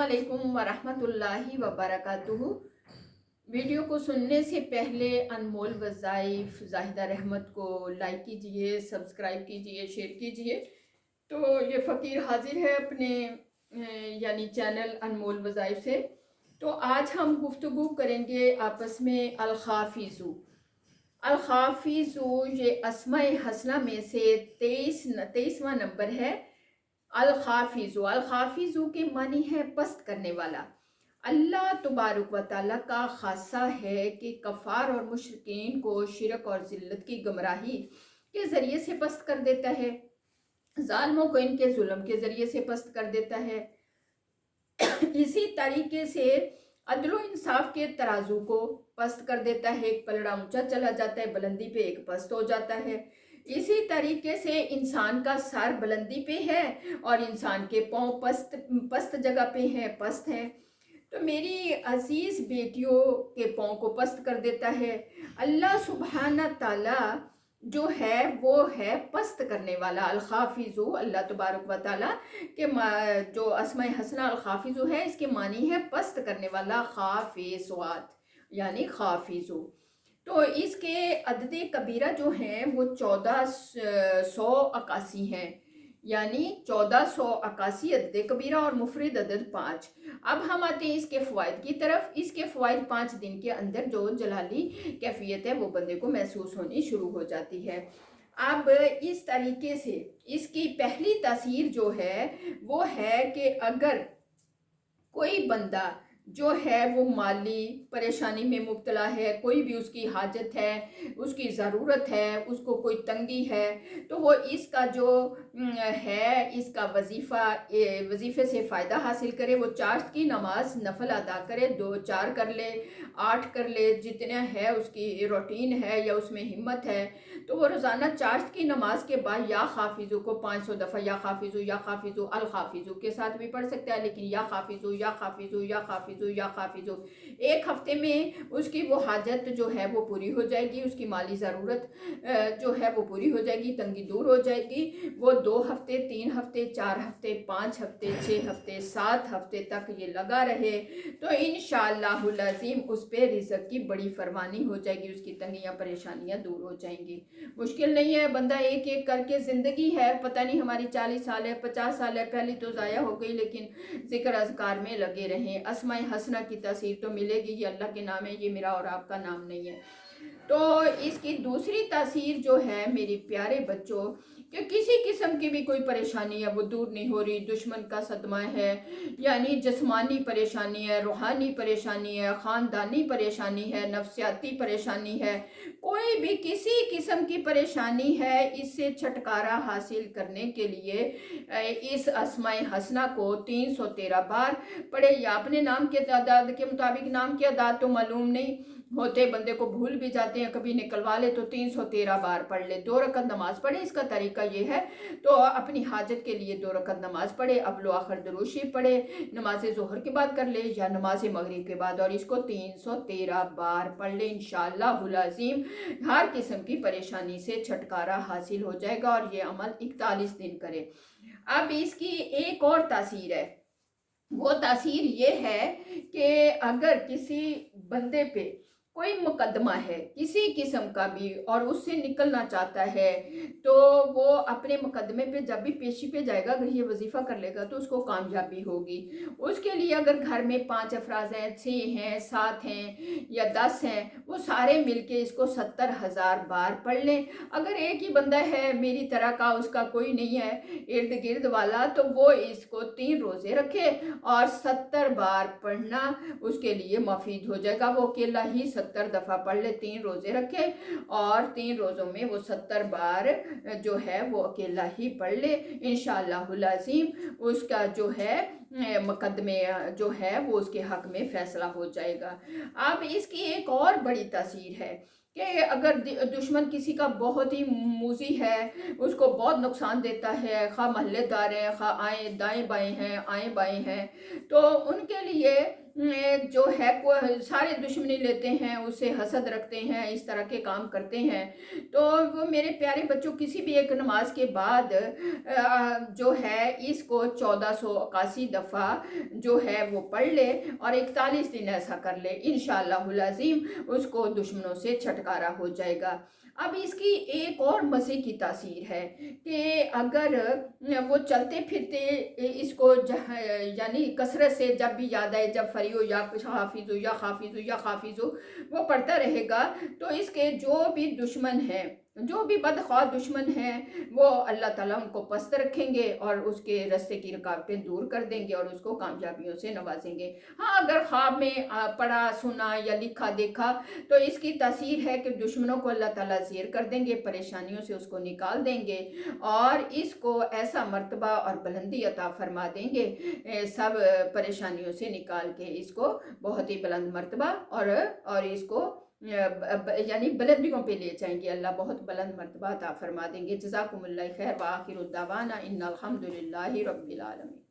अस्सलामुअलैकुम वरहमतुल्लाहि वबरकातुहू। वीडियो को सुनने से पहले अनमोल वज़ाइफ ज़ाहिदा रहमत को लाइक कीजिए, सब्सक्राइब कीजिए, शेयर कीजिए। तो ये फ़कीर हाजिर है अपने यानी चैनल अनमोल वज़ाइफ से। तो आज हम गुफ्तगू करेंगे आपस में अल-हाफ़िज़ु। अल-हाफ़िज़ु ये अस्माए हसना में से 23वां नंबर है। अल-हाफ़िज़ु, अल-हाफ़िज़ु के मानी है पस्त करने वाला। अल्लाह तबारक व तआला का खासा है कि कफ़ार और मुशरिकीन को शिरक और ज़िल्लत की गुमराही के ज़रिए से पस्त कर देता है, ज़ालिमों को इनके जुल्म के ज़रिए से पस्त कर देता है। इसी तरीके से अदलो इंसाफ के तराजू को पस्त कर देता है, एक पलड़ा ऊंचा चला जाता है, बुलंदी पे एक पस्त हो जाता है। इसी तरीके से इंसान का सर बुलंदी पे है और इंसान के पाँव पस्त जगह पे हैं, पस्त हैं। तो मेरी अजीज़ बेटियों के पाँव को पस्त कर देता है। अल्लाह सुब्हाना ताला जो है वो है पस्त करने वाला। अल-हाफ़िज़ु, अल्लाह तबारक व तआला के जो अस्माए हसना अल-हाफ़िज़ु है, इसके मानी है पस्त करने वाला, हाफ़िज़ात यानी हाफ़िज़ु। तो इसके अददे कबीरा जो हैं वो 1481 हैं, यानी 1481 अददे कबीरा और मुफरिद अदद 5। अब हम आते हैं इसके फ़वाइद की तरफ। इसके फ़वाइद 5 दिन के अंदर जो जलाली कैफियत है वो बंदे को महसूस होनी शुरू हो जाती है। अब इस तरीके से इसकी पहली तासीर जो है वो है कि अगर कोई बंदा जो है वो माली परेशानी में मुब्तला है, कोई भी उसकी हाजत है, उसकी ज़रूरत है, उसको कोई तंगी है, तो वो इसका जो है इसका वजीफ़े से फ़ायदा हासिल करे। वो 4 की नमाज नफल अदा करे, 2-4 कर ले, 8 कर ले, जितना है उसकी रूटीन है या उसमें हिम्मत है, तो वो रोज़ाना 4 की नमाज के बाद या हाफ़िज़ु को 500 दफ़ा या हाफ़िज़ु अल-हाफ़िज़ु के साथ भी पढ़ सकता है, लेकिन या हाफ़िज़ु एक हफ्ते में उसकी वो हाजत जो है वो पूरी हो जाएगी, उसकी माली ज़रूरत जो है वो पूरी हो जाएगी, तंगी दूर हो जाएगी। वो 2 हफ्ते, 3 हफ्ते, 4 हफ्ते, 5 हफ्ते, 6 हफ्ते, 7 हफ्ते तक ये लगा रहे तो इंशाअल्लाहुल अज़ीम उस पे रिज़्क़ की बड़ी फरमानी हो जाएगी, उसकी तंगियाँ परेशानियाँ दूर हो जाएंगी। मुश्किल नहीं है, बंदा एक एक करके ज़िंदगी है, पता नहीं हमारी 40 साल है, 50 साल है, पहली तो ज़ाया हो गई, लेकिन ज़िक्र अज़कार में लगे रहें। अस्माए हसना की तासीर तो मिलेगी, ये अल्लाह के नाम है, ये मेरा और आपका नाम नहीं है। तो इसकी दूसरी तासीर जो है मेरे प्यारे बच्चों, कि किसी किस्म की भी कोई परेशानी है वो दूर नहीं हो रही, दुश्मन का सदमा है, यानी जिस्मानी परेशानी है, रूहानी परेशानी है, ख़ानदानी परेशानी है, नफ्सियाती परेशानी है, कोई भी किसी किस्म की परेशानी है, इससे छुटकारा हासिल करने के लिए इस अस्माए हसना को 313 बार पढ़े, या अपने नाम के तादाद के मुताबिक, नाम के अदाद तो मालूम नहीं होते, बंदे को भूल भी जाते हैं, कभी निकलवा ले तो 313 बार पढ़ ले। 2 रकत नमाज पढ़े, इसका तरीका ये है, तो अपनी हाजत के लिए 2 रकत नमाज पढ़े, अव्वल आखिर दुरूद शरीफ पढ़े, नमाज ज़ोहर के बाद कर ले या नमाज मगरिब के बाद, और इसको 313 बार पढ़ ले। इंशाअल्लाहुल अज़ीम हर किस्म की परेशानी से छुटकारा हासिल हो जाएगा, और ये अमल 41 दिन करे। अब इसकी एक और तासीर है, वो तासीर ये है कि अगर किसी बंदे पे कोई मुकदमा है किसी किस्म का भी और उससे निकलना चाहता है, तो वो अपने मुकदमे पे जब भी पेशी पे जाएगा, अगर ये वजीफ़ा कर लेगा तो उसको कामयाबी होगी। उसके लिए अगर घर में 5 अफराद हैं, 6 हैं, 7 हैं या 10 हैं, वो सारे मिलके इसको 70,000 बार पढ़ लें। अगर एक ही बंदा है मेरी तरह का, उसका कोई नहीं है इर्द गिर्द वाला, तो वो इसको 3 रोज़े रखे और 70 बार पढ़ना उसके लिए मुफीद हो जाएगा। वो अकेला ही 70 दफ़ा पढ़ ले, 3 रोज़े रखे और 3 रोज़ों में वो 70 बार जो है वो अकेला ही पढ़ ले। इंशाअल्लाहुल अज़ीम उसका जो है मुकदमे जो है वो उसके हक में फ़ैसला हो जाएगा। अब इसकी एक और बड़ी तासीर है کہ اگر دشمن کسی کا بہت ہی موذی ہے، اس کو بہت نقصان دیتا ہے، خواہ محلے دار ہیں، خواہ دائیں بائیں ہیں، آئیں بائیں ہیں، تو ان کے لیے جو ہے سارے دشمنی لیتے ہیں، اس سے حسد رکھتے ہیں، اس طرح کے کام کرتے ہیں، تو وہ میرے پیارے بچوں کسی بھی ایک نماز کے بعد جو ہے اس کو 1481 دفعہ جو ہے وہ پڑھ لے اور 41 دن ایسا کر لے، انشاءاللہ العظیم اس کو دشمنوں سے چھٹکارا ہو جائے گا۔ اب اس کی ایک اور مزے کی تاثیر ہے کہ اگر وہ چلتے پھرتے اس کو یعنی کثرت سے جب بھی یاد آئے، جب فری ہو یا حافظ ہو یا حافظ ہو یا حافظ ہو، وہ پڑھتا رہے گا، تو اس کے جو بھی دشمن ہیں، جو بھی بدخواہ دشمن ہیں، وہ اللہ تعالیٰ ان کو پست رکھیں گے اور اس کے راستے کی رکاوٹیں دور کر دیں گے اور اس کو کامیابیوں سے نوازیں گے۔ ہاں، اگر خواب میں پڑھا سنا یا لکھا دیکھا تو اس کی تاثیر ہے کہ دشمنوں کو اللہ تعالیٰ زیر کر دیں گے، پریشانیوں سے اس کو نکال دیں گے اور اس کو ایسا مرتبہ اور بلندی عطا فرما دیں گے، سب پریشانیوں سے نکال کے اس کو بہت ہی بلند مرتبہ اور اس کو یعنی بلندیوں پہ لے جائیں گے، اللہ بہت بلند مرتبہ عطا فرما دیں گے۔ جزاکم اللہ خیر، وآخر الدعوانا ان الحمد للہ رب العالمین۔